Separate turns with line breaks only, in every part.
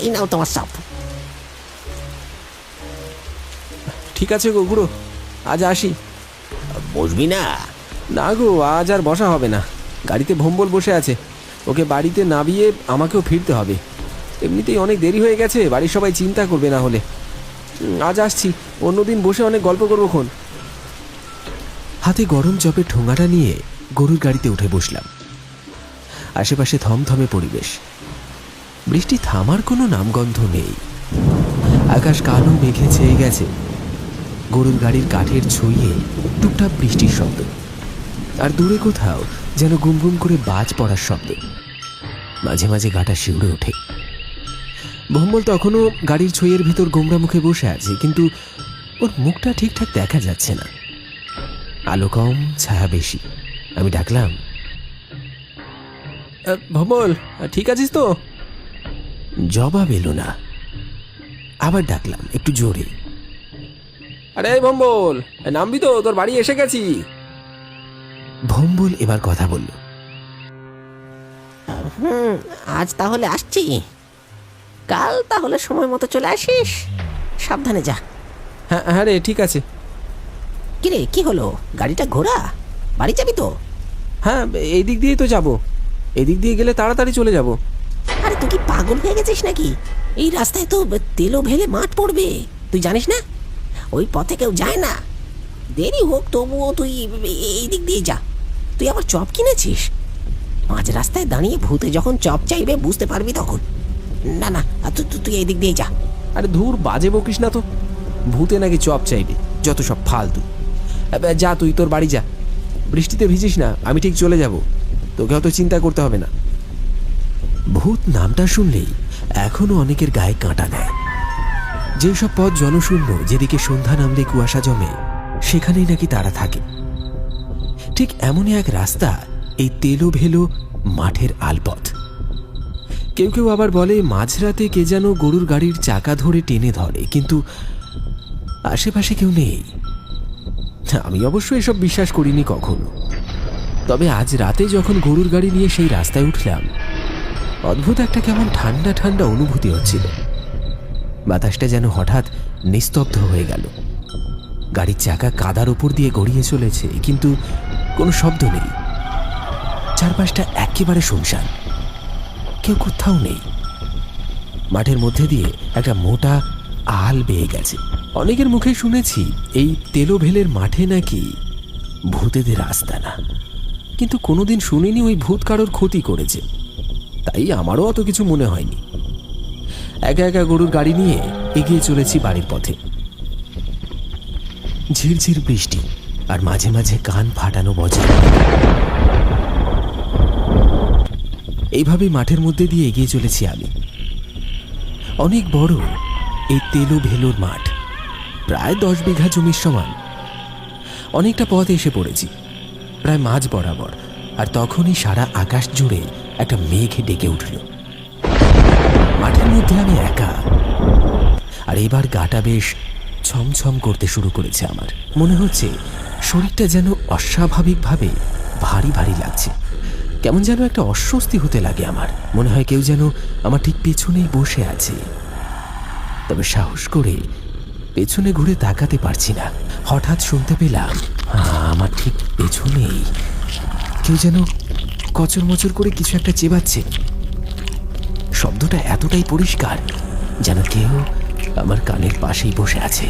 এই নাও তোমার সব।
ঠিক আছে গো গুরু, আজ আসি।
বসবি না?
না গো, আজ আর বসা হবে না। গাড়িতে ভম্বল বসে আছে, ওকে বাড়িতে নামিয়ে আমাকেও ফিরতে হবে। এমনিতেই অনেক দেরি হয়ে গেছে, বাড়ির সবাই চিন্তা করবে না হলে। আজ আসছি, অন্যদিন বসে অনেক গল্প করবো খন। হাতে গরম চপের ঠোঙাটা নিয়ে গরুর গাড়িতে উঠে বসলাম। আশেপাশে থমথমে পরিবেশ, বৃষ্টি থামার কোনো নামগন্ধ নেই। আকাশ কালো মেঘে ছেয়ে গেছে। গরুর গাড়ির কাঠের ছুঁয়ে টুকটাক বৃষ্টির শব্দ, আর দূরে কোথাও যেন গুমগুম করে বাজ পড়ার শব্দ। মাঝে মাঝে গাটা শিউরে ওঠে। ভম্বল তখনও গাড়ির ছইয়ের ভিতর গোমরা মুখে বসে আছে, কিন্তু ওর মুখটা ঠিকঠাক দেখা যাচ্ছে না। আলো কম, ছায়া বেশি। আমি ডাকলাম, ভম্বল ঠিক আছিস তো? জবাব এলো না। আবার ডাকলাম একটু জোরে, আরে ভম্বল নামবি তো, তোর বাড়ি এসে গেছি। ভম্বল এবার কথা বলল,
আজ তাহলে আসছি, কাল তাহলে সময় মতো চলে আসিস। সাবধানে যা।
হ্যাঁ হ্যাঁ রে, ঠিক আছে।
কিরে, কি হলো? গাড়িটা ঘোরা, বাড়ি যাবি তো?
হ্যাঁ, এই দিক দিয়েই তো যাব। এদিক দিয়ে গেলে তাড়াতাড়ি চলে যাব।
আরে তুই কি পাগল হয়ে গেছিস নাকি? এই রাস্তায় তো তেলো ভেলে মাঠ পড়বে, তুই জানিস না? ওই পথে কেউ যায় না। দেরি হোক তবুও তুই এই দিক দিয়ে যা। তুই আবার চপ কিনেছিস? মাঝ রাস্তায় দাঁড়িয়ে ভূতে যখন চপ চাইবে বুঝতে পারবি তখন। না না, তুই এই দিক দিয়ে যা।
আরে ধুর, বাজে বকিস না তো। ভূতে নাকি চপ চাইবে? যত সব ফালতু। যা, তুই তোর বাড়ি যা। বৃষ্টিতে ভিজিস না, আমি ঠিক চলে যাব। তোকে অত চিন্তা করতে হবে না। ভূত নামটা শুনলেই এখনো অনেকের গায়ে কাঁটা দেয়। যেসব পথ জনশূন্য, যেদিকে সন্ধ্যা নামলে কুয়াশা জমে, সেখানেই নাকি তারা থাকে। ঠিক এমনই এক রাস্তা এই তেলো ভেলো মাঠের আলপথ। কেউ কেউ আবার বলে মাঝরাতে কে যেন গরুর গাড়ির চাকা ধরে টেনে ধরে, কিন্তু আশেপাশে কেউ নেই। আমি অবশ্য এসব বিশ্বাস করিনি কখনো। তবে আজ রাতে যখন গরুর গাড়ি নিয়ে সেই রাস্তায় উঠলাম, অদ্ভুত একটা কেমন ঠান্ডা ঠান্ডা অনুভূতি হচ্ছিল। বাতাসটা যেন হঠাৎ নিস্তব্ধ হয়ে গেল। গাড়ির চাকা কাদার উপর দিয়ে গড়িয়ে চলেছে, কিন্তু কোনো শব্দ নেই। চারপাশটা একেবারে শুনশান, কেউ কোথাও নেই। মাঠের মধ্যে দিয়ে একটা মোটা আল বেয়ে গেছে। অনেকের মুখে শুনেছি এই তেলো ভেলের মাঠে নাকি ভূতেদের আস্তানা, কিন্তু কোনোদিন শুনিনি ওই ভূত কারোর ক্ষতি করেছে। তাই আমারও অত কিছু মনে হয়নি। একা একা গরুর গাড়ি নিয়ে এগিয়ে চলেছি বাড়ির পথে। ঝিরঝির বৃষ্টি, আর মাঝে মাঝে কান ফাটানো বজ্র। এইভাবেই মাঠের মধ্যে দিয়ে এগিয়ে চলেছি আমি। অনেক বড় এই তেলো ভেলোর মাঠ, প্রায় 10 বিঘা জমির সমান। অনেকটা পথ এসে পড়েছি, প্রায় মাঝ বরাবর। আর তখনই সারা আকাশ জুড়ে একটা মেঘ ডেকে উঠল। মাঠের মধ্যে আমি একা, আর এবার গাটা বেশ ছমছম করতে শুরু করেছে আমার। মনে হচ্ছে শরীরটা যেন অস্বাভাবিকভাবে ভারী ভারী লাগছে। কেমন যেন একটা অস্বস্তি হতে লাগে আমার। মনে হয় কেউ যেন আমার ঠিক পেছনেই বসে আছে। তবে সাহস করে পেছনে ঘুরে তাকাতে পারছি না। হঠাৎ শুনতে পেলাম আমার ঠিক পেছনেই কেউ যেন কচর মচর করে কিছু একটা চেবাচ্ছে। শব্দটা এতটাই পরিষ্কার যেন কেউ আমার কানের পাশেই বসে আছে।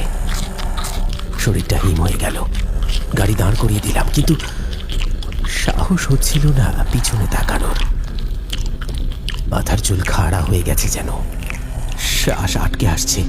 শরীরটা হিম হয়ে গেল। গাড়ি দাঁড় করিয়ে দিলাম, কিন্তু সাহস হচ্ছিল না পিছনে তাকানোর। মাথার চুল খাড়া হয়ে গেছে, যেন শ্বাস আটকে আসছে।